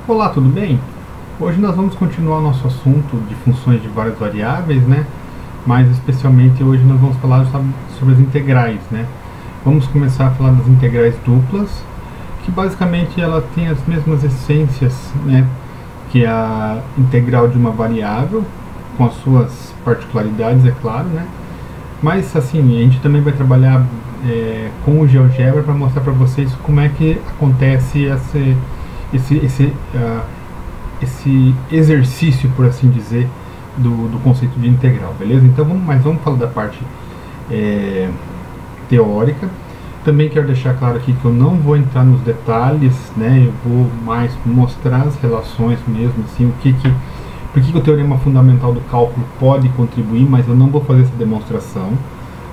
Olá, tudo bem? Hoje nós vamos continuar nosso assunto de funções de várias variáveis, né? Mais especialmente hoje nós vamos falar sobre as integrais, né? Vamos começar a falar das integrais duplas, que basicamente ela tem as mesmas essências, né? Que a integral de uma variável, com as suas particularidades, é claro, né? Mas assim, a gente também vai trabalhar com o GeoGebra para mostrar para vocês como é que acontece esse exercício, por assim dizer, do conceito de integral, beleza? Então vamos falar da parte teórica. Também quero deixar claro aqui que eu não vou entrar nos detalhes, né? Eu vou mais mostrar as relações mesmo, assim, por que o teorema fundamental do cálculo pode contribuir, mas eu não vou fazer essa demonstração,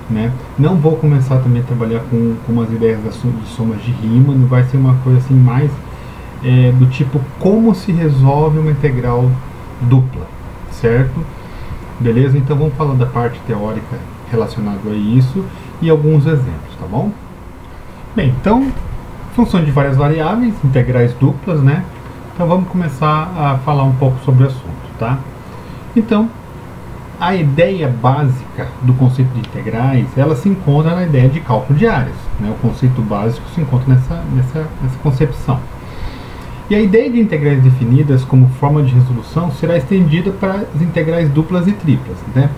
né? Não vou começar também a trabalhar com umas ideias de somas de Riemann, vai ser uma coisa assim mais do tipo como se resolve uma integral dupla, certo? Beleza? Então vamos falar da parte teórica relacionada a isso e alguns exemplos, tá bom? Bem, então, função de várias variáveis, integrais duplas, né? Então vamos começar a falar um pouco sobre o assunto, tá? Então, a ideia básica do conceito de integrais, ela se encontra na ideia de cálculo de áreas, né? O conceito básico se encontra nessa concepção. E a ideia de integrais definidas como forma de resolução será estendida para as integrais duplas e triplas, né?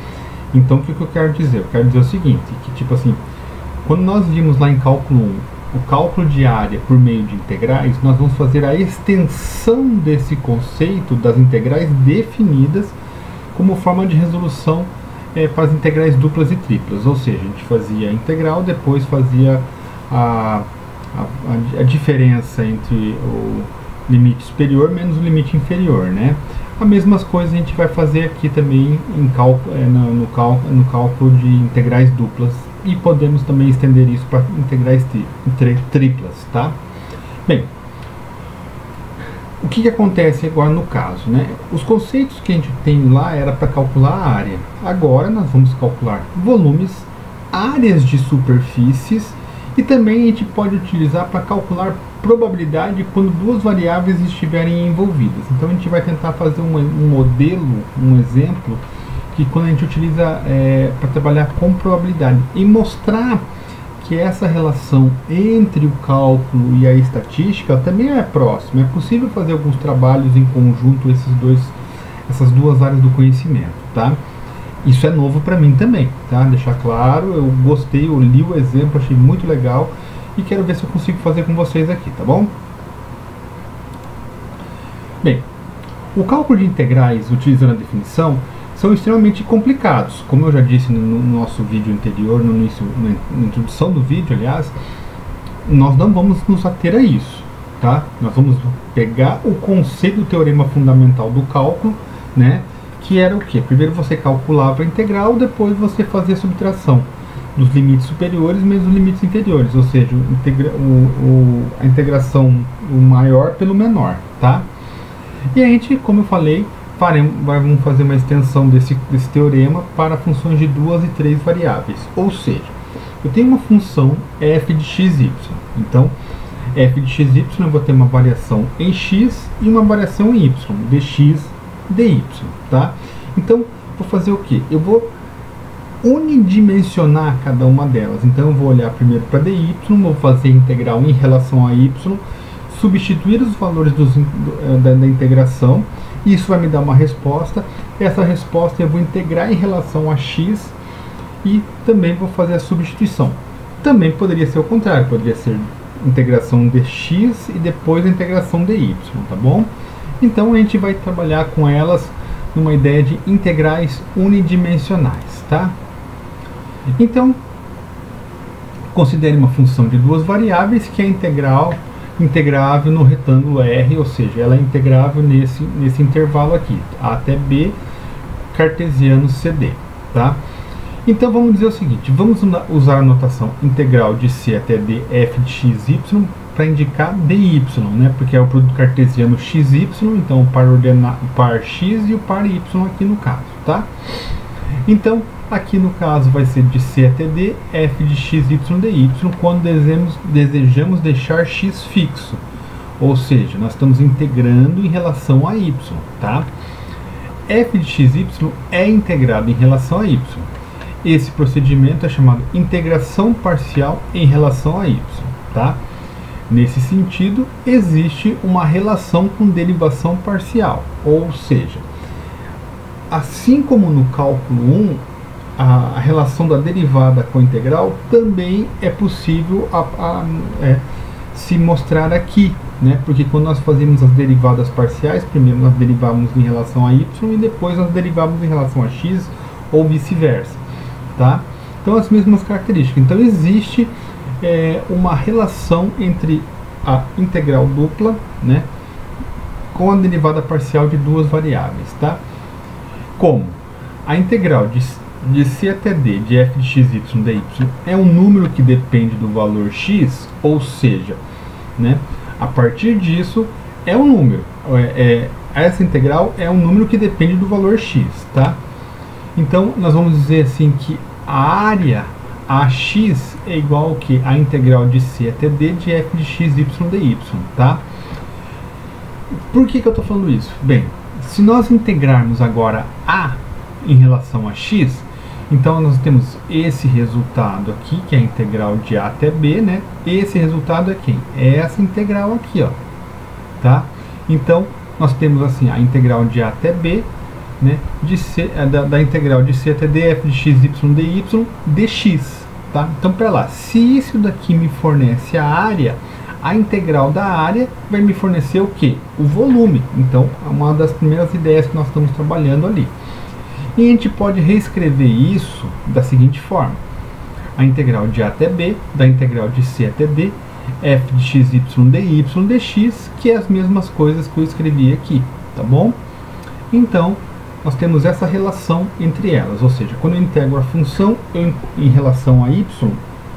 Então, o que eu quero dizer? Eu quero dizer o seguinte, que tipo assim, quando nós vimos lá em cálculo 1 o cálculo de área por meio de integrais, nós vamos fazer a extensão desse conceito das integrais definidas como forma de resolução para as integrais duplas e triplas. Ou seja, a gente fazia a integral, depois fazia a diferença entre o limite superior menos o limite inferior, né? As mesmas coisas a gente vai fazer aqui também em no cálculo de integrais duplas, e podemos também estender isso para integrais triplas, tá? Bem, o que acontece agora no caso, né? Os conceitos que a gente tem lá era para calcular a área. Agora nós vamos calcular volumes, áreas de superfícies, e também a gente pode utilizar para calcular probabilidade quando duas variáveis estiverem envolvidas. Então a gente vai tentar fazer um modelo, um exemplo, que quando a gente utiliza para trabalhar com probabilidade e mostrar que essa relação entre o cálculo e a estatística também é próxima. É possível fazer alguns trabalhos em conjunto essas duas áreas do conhecimento, tá? Isso é novo para mim também, tá? Deixar claro, eu gostei, eu li o exemplo, achei muito legal e quero ver se eu consigo fazer com vocês aqui, tá bom? Bem, o cálculo de integrais utilizando a definição são extremamente complicados. Como eu já disse no nosso vídeo anterior, no início, na introdução do vídeo, aliás, nós não vamos nos ater a isso, tá? Nós vamos pegar o conceito do teorema fundamental do cálculo, né? Que era o que? Primeiro você calculava a integral, depois você fazia a subtração dos limites superiores menos os limites inferiores, ou seja, a integração o maior pelo menor, tá? E a gente, como eu falei, vamos fazer uma extensão desse teorema para funções de 2 e 3 variáveis. Ou seja, eu tenho uma função f de xy. Então, f de xy eu vou ter uma variação em x e uma variação em y, dx, dy, tá? Então, vou fazer o que? Eu vou unidimensionar cada uma delas. Então, eu vou olhar primeiro para dy, vou fazer a integral em relação a y, substituir os valores da integração. Isso vai me dar uma resposta. Essa resposta eu vou integrar em relação a x e também vou fazer a substituição. Também poderia ser o contrário, poderia ser integração dx e depois a integração dy, tá bom? Então a gente vai trabalhar com elas numa ideia de integrais unidimensionais, tá? Então, considere uma função de duas variáveis que é integrável no retângulo R, ou seja, ela é integrável nesse intervalo aqui, A até B, cartesiano CD, tá? Então vamos dizer o seguinte, vamos usar a notação integral de C até D, f de xy, para indicar dy, né? Porque é o produto cartesiano xy, então o par x e o par y aqui no caso, tá? Então, aqui no caso vai ser de C até D, f de xy dy, quando desejamos deixar x fixo. Ou seja, nós estamos integrando em relação a y, tá? f de xy é integrado em relação a y. Esse procedimento é chamado integração parcial em relação a y, tá? Nesse sentido, existe uma relação com derivação parcial, ou seja, assim como no cálculo 1, a relação da derivada com a integral também é possível se mostrar aqui, né? Porque quando nós fazemos as derivadas parciais, primeiro nós derivamos em relação a y e depois nós derivamos em relação a x ou vice-versa, tá? Então as mesmas características. Então existe uma relação entre a integral dupla, né, com a derivada parcial de duas variáveis, tá? Como a integral de c até d de f de xy dy é um número que depende do valor x, ou seja, né, a partir disso é um número, essa integral é um número que depende do valor x, tá? Então nós vamos dizer assim que a área AX é igual ao que? A integral de c até d de f de xy dy, tá? Por que eu estou falando isso? Bem, se nós integrarmos agora a em relação a x, então nós temos esse resultado aqui, que é a integral de a até b, né? Esse resultado é quem? É essa integral aqui, ó, tá? Então, nós temos assim, a integral de a até b, né, da integral de c até d, f de xy dy, dx, tá? Então, pera lá, se isso daqui me fornece a área, a integral da área vai me fornecer o que? O volume. Então, é uma das primeiras ideias que nós estamos trabalhando ali. E a gente pode reescrever isso da seguinte forma: a integral de a até b, da integral de c até d, f de xy dy dx, que é as mesmas coisas que eu escrevi aqui, tá bom? Então, nós temos essa relação entre elas, ou seja, quando eu integro a função em relação a y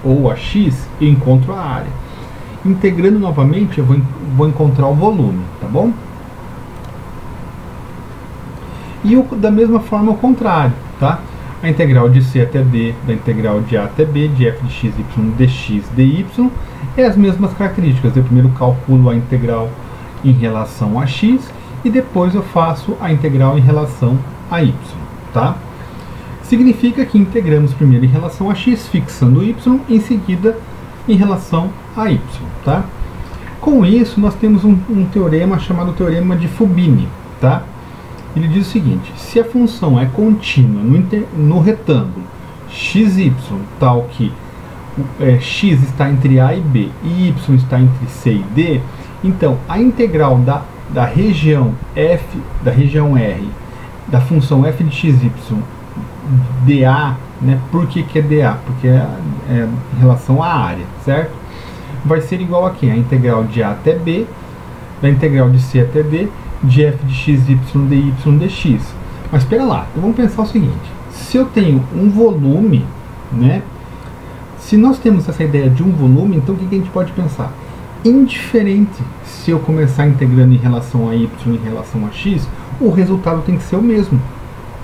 ou a x, eu encontro a área. Integrando novamente, eu vou encontrar o volume, tá bom? E da mesma forma, o contrário, tá? A integral de c até d, da integral de a até b, de f de xy dx dy, é as mesmas características. Eu primeiro calculo a integral em relação a x, e depois eu faço a integral em relação a y, tá? Significa que integramos primeiro em relação a x, fixando y, em seguida em relação a y, tá? Com isso, nós temos um teorema chamado teorema de Fubini, tá? Ele diz o seguinte: se a função é contínua no retângulo xy, tal que x está entre a e b e y está entre c e d, então a integral da região f, da região R, da função f de xy dA, né? Por que é dA? Porque é em relação à área, certo? Vai ser igual a quem? A integral de a até b, da integral de c até d, de f de xy dy dx. Mas espera lá, então vamos pensar o seguinte: se eu tenho um volume, né? Se nós temos essa ideia de um volume, então o que a gente pode pensar? Indiferente se eu começar integrando em relação a y em relação a x, o resultado tem que ser o mesmo,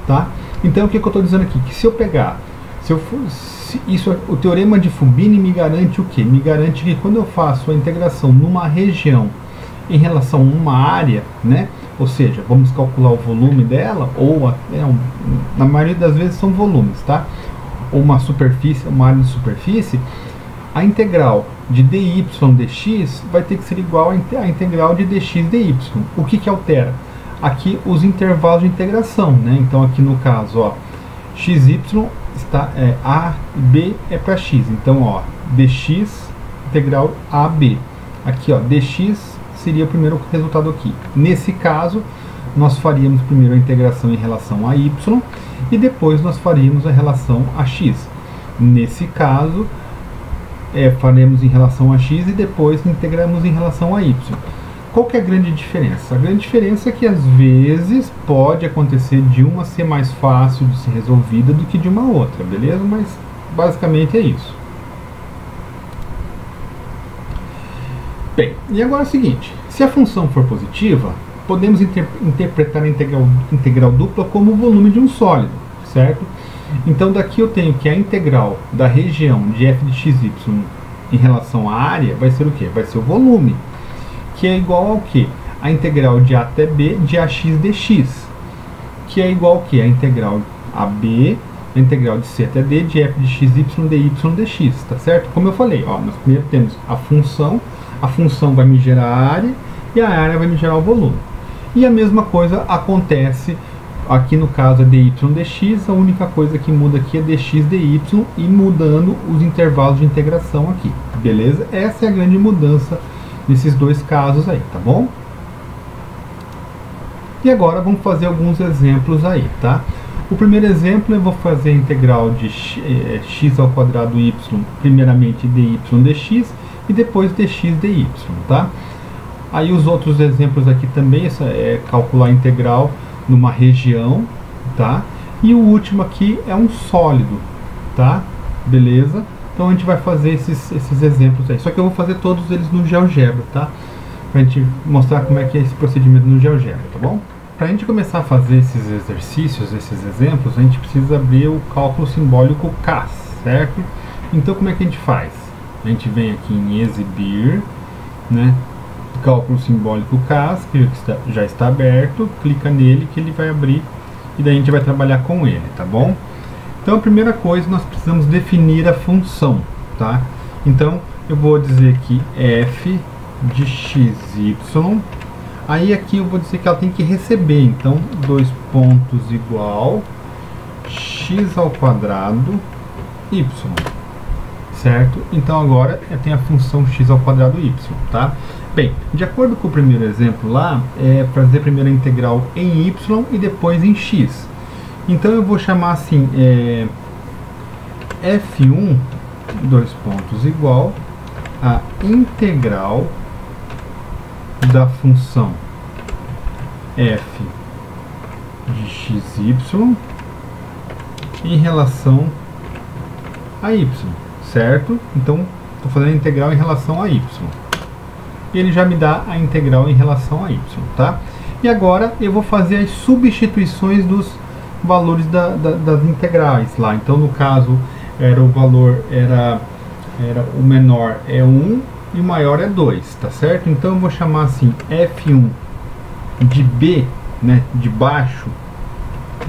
tá? Então o que eu estou dizendo aqui? Que se eu pegar, o teorema de Fubini me garante o quê? Me garante que quando eu faço a integração numa região em relação a uma área, né? Ou seja, vamos calcular o volume dela, ou na maioria das vezes são volumes, tá? Ou uma superfície, uma área de superfície, a integral de dy dx vai ter que ser igual à integral de dx dy. O que altera? Aqui os intervalos de integração, né? Então aqui no caso, ó, xy está a e b é para x, então ó, dx integral a a b. Aqui ó, dx seria o primeiro resultado aqui. Nesse caso, nós faríamos primeiro a integração em relação a y e depois nós faríamos a relação a x. Nesse caso, faremos em relação a x e depois integramos em relação a y. Qual que é a grande diferença? A grande diferença é que às vezes pode acontecer de uma ser mais fácil de ser resolvida do que de uma outra, beleza? Mas basicamente é isso. Bem, e agora é o seguinte: se a função for positiva, podemos interpretar a integral dupla como o volume de um sólido, certo? Então daqui eu tenho que a integral da região de f de xy em relação à área vai ser o quê? Vai ser o volume, que é igual ao que? A integral de A até B de AX dx, que é igual ao que? A integral AB, a integral de C até D de f de xy dy dx, tá certo? Como eu falei, ó, nós primeiro temos a função vai me gerar a área, e a área vai me gerar o volume. E a mesma coisa acontece aqui no caso é dy dx, a única coisa que muda aqui é dx dy e mudando os intervalos de integração aqui, beleza? Essa é a grande mudança nesses dois casos aí, tá bom? E agora vamos fazer alguns exemplos aí, tá? O primeiro exemplo eu vou fazer a integral de x ao quadrado y, primeiramente dy dx e depois dx dy, tá? Aí os outros exemplos aqui também é calcular a integral numa região, tá? E o último aqui é um sólido, tá? Beleza? Então a gente vai fazer esses exemplos aí. Só que eu vou fazer todos eles no GeoGebra, tá? Pra gente mostrar como é que é esse procedimento no GeoGebra, tá bom? Para a gente começar a fazer esses exercícios, esses exemplos, a gente precisa abrir o cálculo simbólico CAS, certo? Então como é que a gente faz? A gente vem aqui em exibir, né? Cálculo simbólico CAS, que já está aberto, clica nele que ele vai abrir e daí a gente vai trabalhar com ele, tá bom? Então a primeira coisa, nós precisamos definir a função, tá? Então eu vou dizer aqui f de xy. Aí aqui eu vou dizer que ela tem que receber, então, dois pontos igual x ao quadrado y, certo? Então agora eu tenho a função x ao quadrado y, tá? Bem, de acordo com o primeiro exemplo lá, é fazer primeiro a integral em y e depois em x. Então eu vou chamar assim, f1, dois pontos igual a integral da função f de xy em relação a y, certo? Então, estou fazendo a integral em relação a y. E ele já me dá a integral em relação a y, tá? E agora eu vou fazer as substituições dos valores das integrais lá. Então, no caso, o valor era o menor é 1 e o maior é 2, tá certo? Então eu vou chamar assim f1 de b, né, de baixo,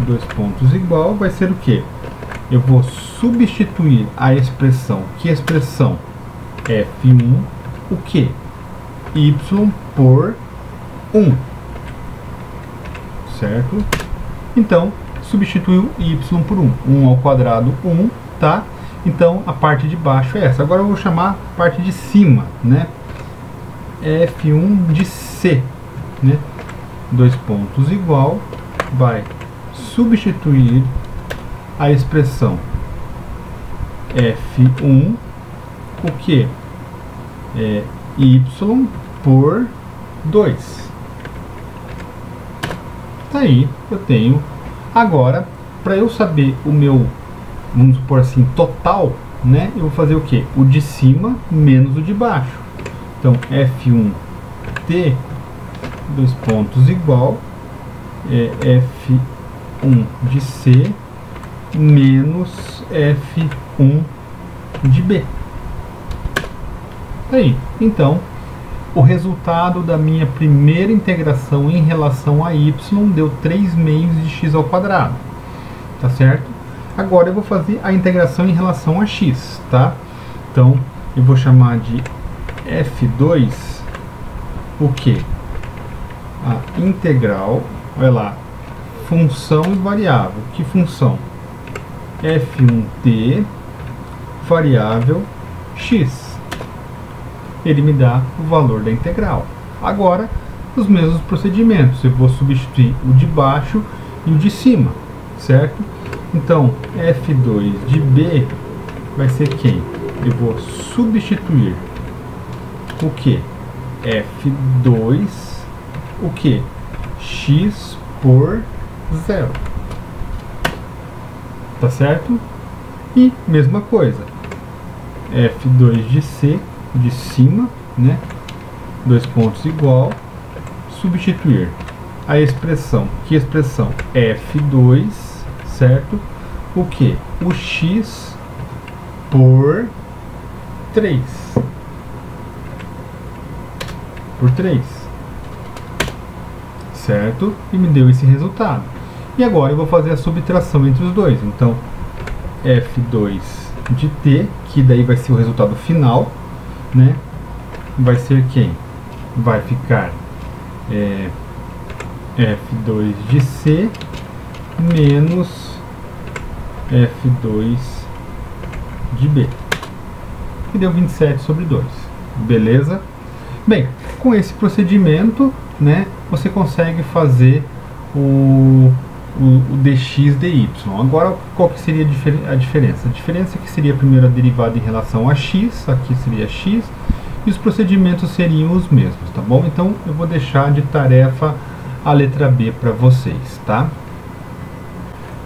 dois pontos igual, vai ser o que? Eu vou substituir a expressão, que expressão? f1, o que? Y por 1, certo? Então, substituiu y por 1, 1 ao quadrado 1, tá? Então a parte de baixo é essa. Agora eu vou chamar a parte de cima, né? f1 de c, né? Dois pontos igual, vai substituir a expressão f1, o que? É y por 2. Tá aí, eu tenho. Agora, para eu saber o meu, vamos supor assim, total, né? Eu vou fazer o que? O de cima menos o de baixo. Então, f1t, dois pontos igual, f1 de c menos f1 de b. Aí, então, o resultado da minha primeira integração em relação a y deu 3 meios de x ao quadrado, tá certo? Agora eu vou fazer a integração em relação a x, tá? Então, eu vou chamar de f2, o que? A integral, olha lá, função e variável. Que função? f1t, variável x. Ele me dá o valor da integral. Agora, os mesmos procedimentos. Eu vou substituir o de baixo e o de cima, certo? Então, f2 de b vai ser quem? Eu vou substituir o que? f2, o que? x por 0. Tá certo? E mesma coisa. f2 de c, de cima, né? Dois pontos igual, substituir a expressão. Que expressão? f2, certo? O que? O x por 3. por 3. Certo? E me deu esse resultado. E agora eu vou fazer a subtração entre os dois. Então, f2 de t, que daí vai ser o resultado final, né? Vai ser quem? Vai ficar f2 de c menos f2 de b, que deu 27 sobre 2. Beleza? Bem, com esse procedimento, né, você consegue fazer o dx dy. Agora, qual que seria a diferença? A diferença é que seria primeiro a derivada em relação a x, aqui seria x, e os procedimentos seriam os mesmos, tá bom? Então, eu vou deixar de tarefa a letra B para vocês, tá?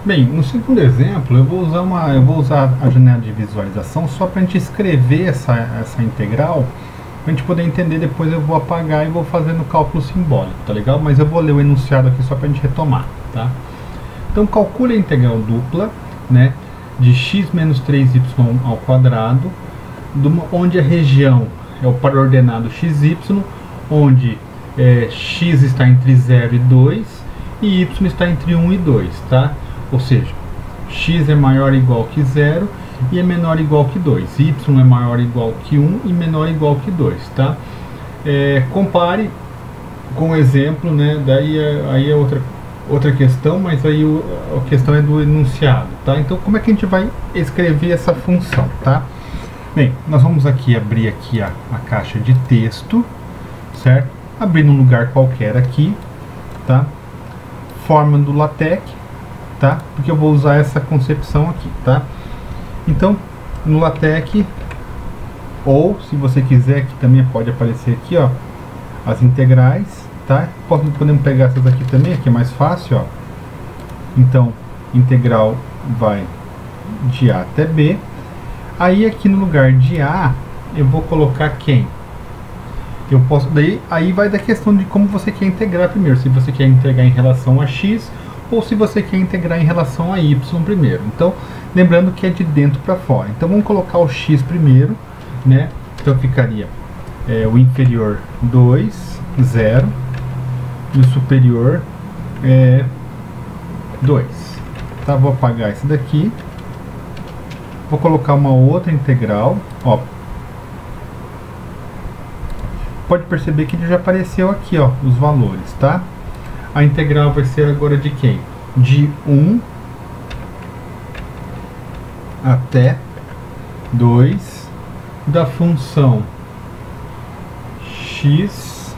Bem, no segundo exemplo, eu vou usar a janela de visualização só para a gente escrever essa integral, para a gente poder entender. Depois eu vou apagar e vou fazer no cálculo simbólico, tá legal? Mas eu vou ler o enunciado aqui só para a gente retomar, tá? Então, calcule a integral dupla, né, de x menos 3y ao quadrado, onde a região é o par ordenado xy, onde x está entre 0 e 2 e y está entre 1 e 2, tá? Ou seja, x é maior ou igual que 0 e é menor ou igual que 2. Y é maior ou igual que 1 e menor ou igual que 2, tá? Compare com o exemplo, né? Daí aí é outra questão, mas aí a questão é do enunciado, tá? Então, como é que a gente vai escrever essa função, tá? Bem, nós vamos abrir aqui a caixa de texto, certo? Abrir num lugar qualquer aqui, tá? Forma do LaTeX, tá? Porque eu vou usar essa concepção aqui, tá? Então, no LaTeX, ou se você quiser, que também pode aparecer aqui, ó, as integrais, tá? Podemos pegar essas aqui também, que é mais fácil, ó. Então, integral vai de A até B. Aí aqui no lugar de A, eu vou colocar quem? Eu posso, aí vai da questão de como você quer integrar primeiro, se você quer integrar em relação a x ou se você quer integrar em relação a y primeiro. Então, lembrando que é de dentro para fora. Então, vamos colocar o x primeiro, né? Então, ficaria o inferior 2, 0, e o superior 2. Tá? Vou apagar esse daqui. Vou colocar uma outra integral, ó. Pode perceber que ele já apareceu aqui, ó, os valores, tá? A integral vai ser agora de quem? De 1 até 2 da função x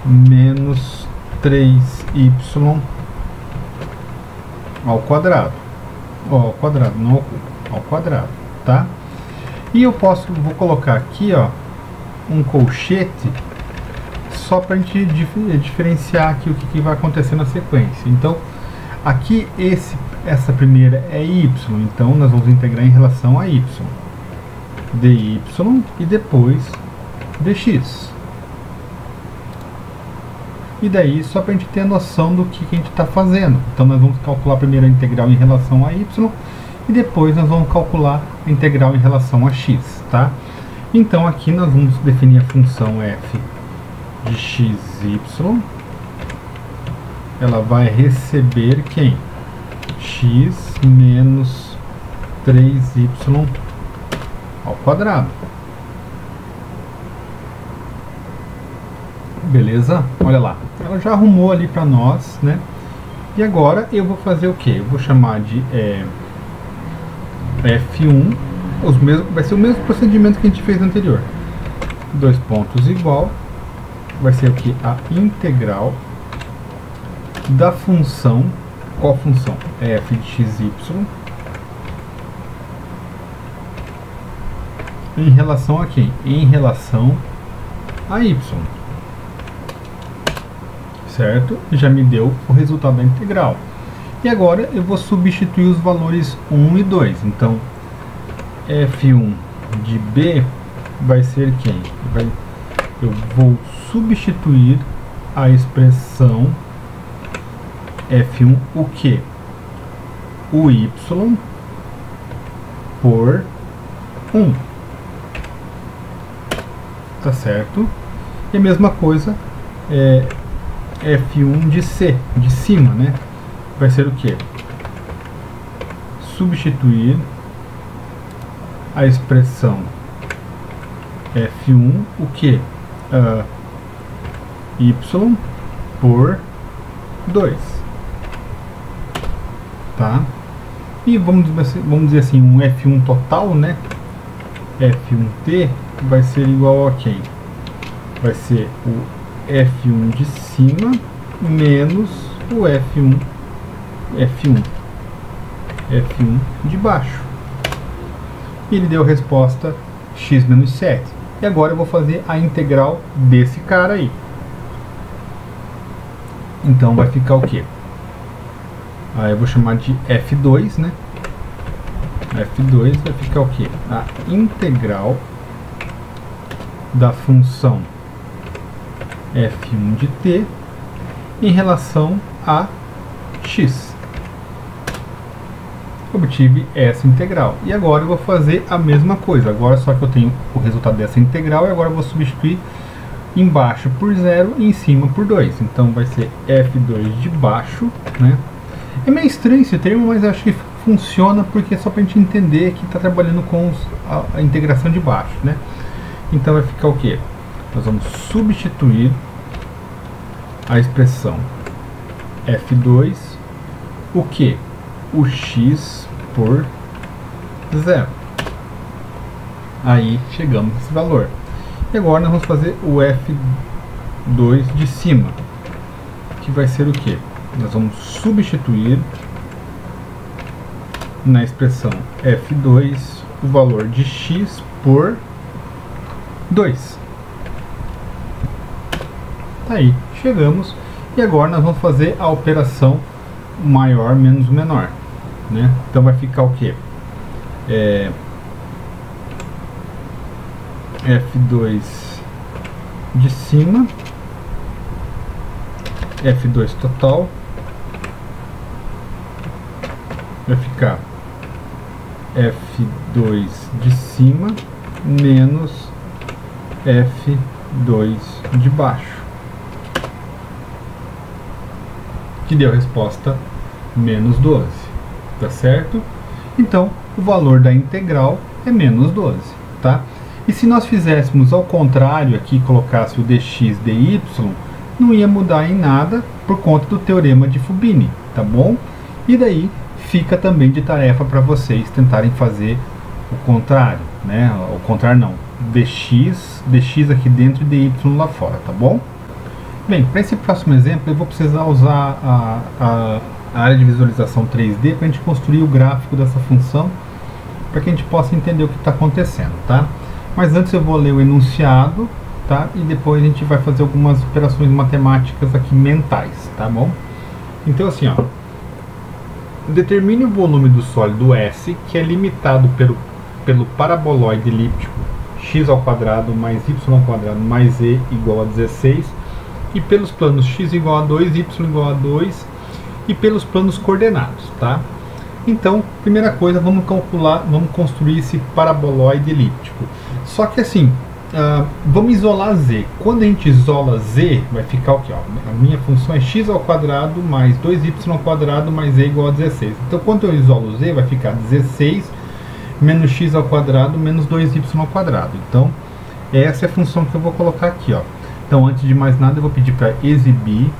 menos 3y ao quadrado. Ó, ao quadrado, não ao quadrado, tá? E eu vou colocar aqui, ó, um colchete só para a gente diferenciar aqui o que vai acontecer na sequência. Então, aqui essa primeira é y, então nós vamos integrar em relação a y, dy e depois dx. E daí, só para a gente ter a noção do que a gente está fazendo. Então, nós vamos calcular primeiro a integral em relação a y e depois nós vamos calcular a integral em relação a x, tá? Então, aqui nós vamos definir a função f de xy. Ela vai receber quem? X menos 3y ao quadrado. Beleza? Olha lá. Ela já arrumou ali para nós, né? E agora eu vou fazer o que? Eu vou chamar de F1. Vai ser o mesmo procedimento que a gente fez anterior. Dois pontos igual. Vai ser o que? A integral da função. Qual função? F de xy em relação a quem? Em relação a y. Certo? Já me deu o resultado da integral. E agora eu vou substituir os valores 1 e 2. Então, F1 de B vai ser quem? Eu vou substituir a expressão F1, o que? O y por 1. Tá certo? E a mesma coisa F1 de C, de cima, né? Vai ser o que? Substituir a expressão F1, o que? Y por 2, tá? E vamos dizer assim, um F1 total, né? F1t vai ser igual a quem? Vai ser o F1 de cima menos o F1 de baixo. E ele deu a resposta x menos 7. E agora eu vou fazer a integral desse cara aí. Então vai ficar o quê? Aí eu vou chamar de F2, né? F2 vai ficar o quê? A integral da função F1 de t em relação a x. Obtive essa integral. E agora eu vou fazer a mesma coisa. Agora só que eu tenho o resultado dessa integral e agora eu vou substituir embaixo por 0 e em cima por 2. Então vai ser F2 de baixo, né? É meio estranho esse termo, mas acho que funciona porque é só para a gente entender que está trabalhando com a integração de baixo, né? Então vai ficar o que? Nós vamos substituir a expressão F2, o que? O x por 0. Aí chegamos nesse valor. E agora nós vamos fazer o F2 de cima, que vai ser o que? Nós vamos substituir na expressão F2 o valor de x por 2. Tá aí, chegamos. E agora nós vamos fazer a operação maior menos menor, né? Então vai ficar o que? F2 de cima, F2 total, vai ficar F2 de cima menos F2 de baixo, que deu a resposta menos 12, tá certo? Então o valor da integral é menos 12, tá? E se nós fizéssemos ao contrário aqui, colocasse o dx dy, não ia mudar em nada por conta do teorema de Fubini, tá bom? E daí fica também de tarefa para vocês tentarem fazer o contrário, né? O contrário não, dx aqui dentro e dy lá fora, tá bom? Bem, para esse próximo exemplo eu vou precisar usar a área de visualização 3D para a gente construir o gráfico dessa função, para que a gente possa entender o que está acontecendo, tá? Mas antes eu vou ler o enunciado, tá? E depois a gente vai fazer algumas operações matemáticas aqui mentais, tá bom? Então assim, ó, determine o volume do sólido S, que é limitado pelo paraboloide elíptico x² mais y² mais e igual a 16, e pelos planos x igual a 2, y igual a 2, e pelos planos coordenados, tá? Então, primeira coisa, vamos construir esse paraboloide elíptico. Só que assim, vamos isolar z. Quando a gente isola z, vai ficar o que? A minha função é x² mais 2y² mais e igual a 16. Então, quando eu isolo z, vai ficar 16 menos x² menos 2y². Então, essa é a função que eu vou colocar aqui, ó. Então, antes de mais nada, eu vou pedir para exibir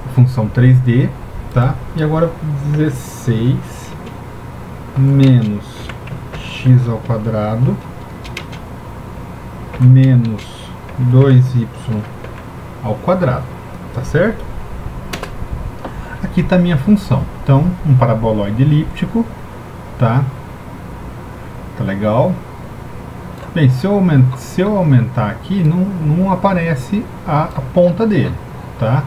a função 3D, tá? E agora 16 menos x² menos 2y², tá certo? Aqui está a minha função. Então, um paraboloide elíptico, tá? Tá legal? Bem, se eu aumentar aqui, não aparece a ponta dele, tá?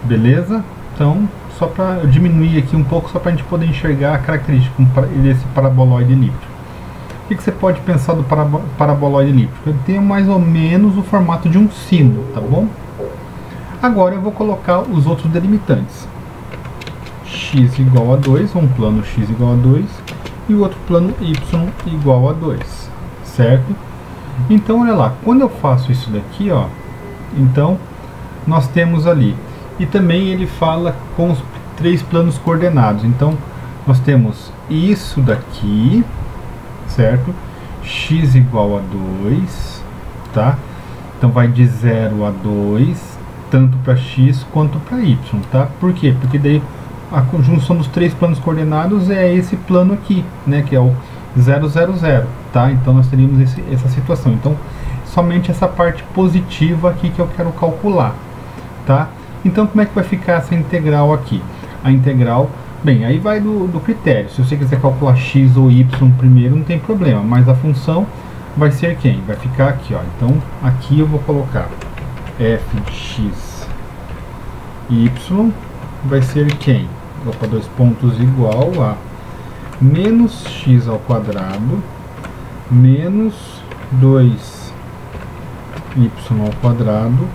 Beleza? Então, só para eu diminuir aqui um pouco, só para a gente poder enxergar a característica desse paraboloide elíptico. O que você pode pensar do paraboloide elíptico? Ele tem mais ou menos o formato de um sino, tá bom? Agora eu vou colocar os outros delimitantes. X igual a 2, um plano x igual a 2, e o outro plano y igual a 2, certo? Então olha lá, quando eu faço isso daqui, ó, então nós temos ali, e também ele fala com os 3 planos coordenados. Então nós temos isso daqui, certo? X igual a 2, tá? Então vai de 0 a 2, tanto para x quanto para y, tá? Por quê? Porque daí a conjunção dos 3 planos coordenados é esse plano aqui, né? Que é o 0, 0, 0, tá? Então nós teríamos essa situação. Então somente essa parte positiva aqui que eu quero calcular, tá? Então como é que vai ficar essa integral aqui? A integral, bem, aí vai do critério. Se você quiser calcular x ou y primeiro, não tem problema, mas a função vai ser quem? Vai ficar aqui, ó. Então aqui eu vou colocar f de x y vai ser quem? Opa, 2 pontos igual a menos x ao quadrado menos 2y ao quadrado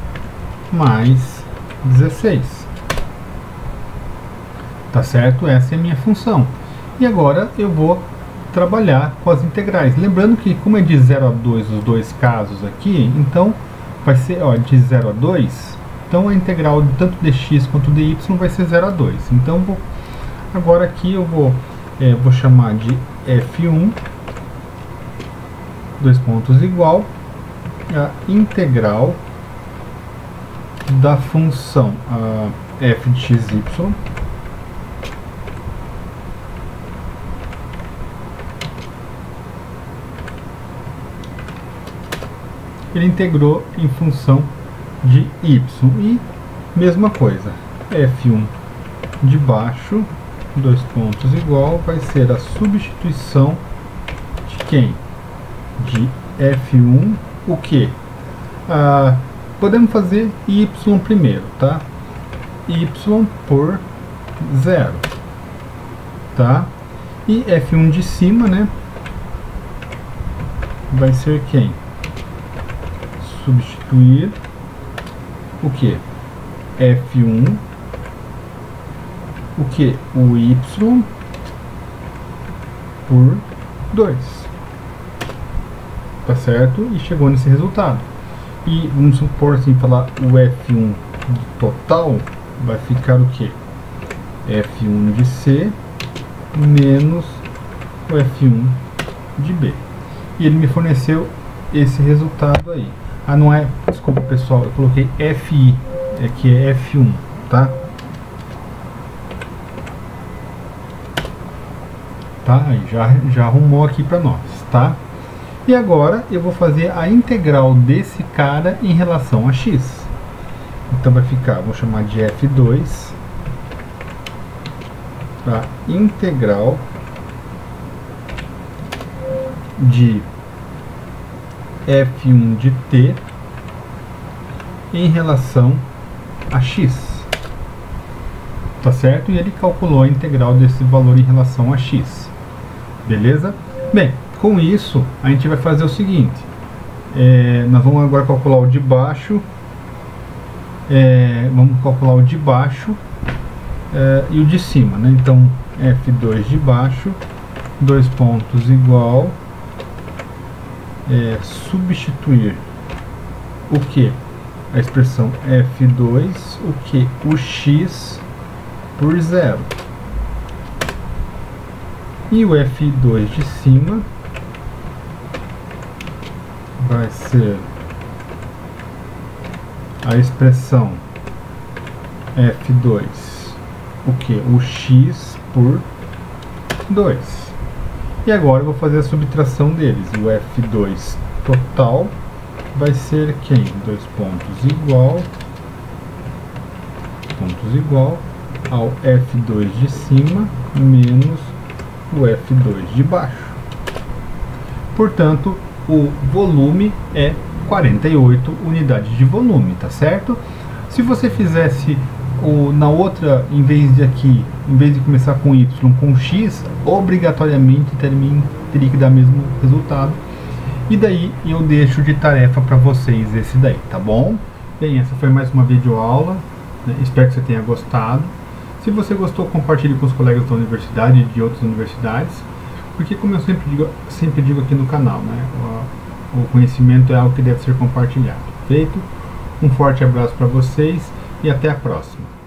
mais 16. Tá certo? Essa é a minha função. E agora eu vou trabalhar com as integrais. Lembrando que como é de 0 a 2 os dois casos aqui, então vai ser, ó, de 0 a 2, então a integral tanto de x quanto de y vai ser 0 a 2. Então agora aqui eu vou chamar de f1, 2 pontos igual a integral da função f de xy ele integrou em função de y. E mesma coisa, f1 de baixo, 2 pontos igual, vai ser a substituição de quem? De f1, o que? Podemos fazer y primeiro, tá? Y por 0, tá? E f1 de cima, né? Vai ser quem? Substituir o que? f1, o que? O y por 2, tá certo? E chegou nesse resultado. E vamos supor assim, falar o f1 total vai ficar o que? f1 de c menos o f1 de b. E ele me forneceu esse resultado aí. Não é, desculpa pessoal, eu coloquei FI, que é F1, tá? Tá? Aí já arrumou aqui para nós, tá? E agora eu vou fazer a integral desse cara em relação a x. Então vai ficar, vou chamar de F2, a integral de f1 de t em relação a x, tá certo? E ele calculou a integral desse valor em relação a x, beleza? Bem, com isso a gente vai fazer o seguinte, nós vamos agora calcular o de baixo, e o de cima, né? Então f2 de baixo, 2 pontos igual, substituir o que? A expressão f2, o que? O x por 0. E o f2 de cima vai ser a expressão f2, o que? O x por 2. E agora eu vou fazer a subtração deles. O f2 total vai ser quem? 2 pontos igual ao f2 de cima menos o f2 de baixo. Portanto, o volume é 48 unidades de volume, tá certo? Se você fizesse na outra, em vez de começar com y, com x, obrigatoriamente teria que dar o mesmo resultado. E daí eu deixo de tarefa para vocês esse daí, tá bom? Bem, essa foi mais uma videoaula, né? Espero que você tenha gostado. Se você gostou, compartilhe com os colegas da universidade e de outras universidades, porque como eu sempre digo aqui no canal, né? o conhecimento é algo que deve ser compartilhado. Feito? Um forte abraço para vocês e até a próxima.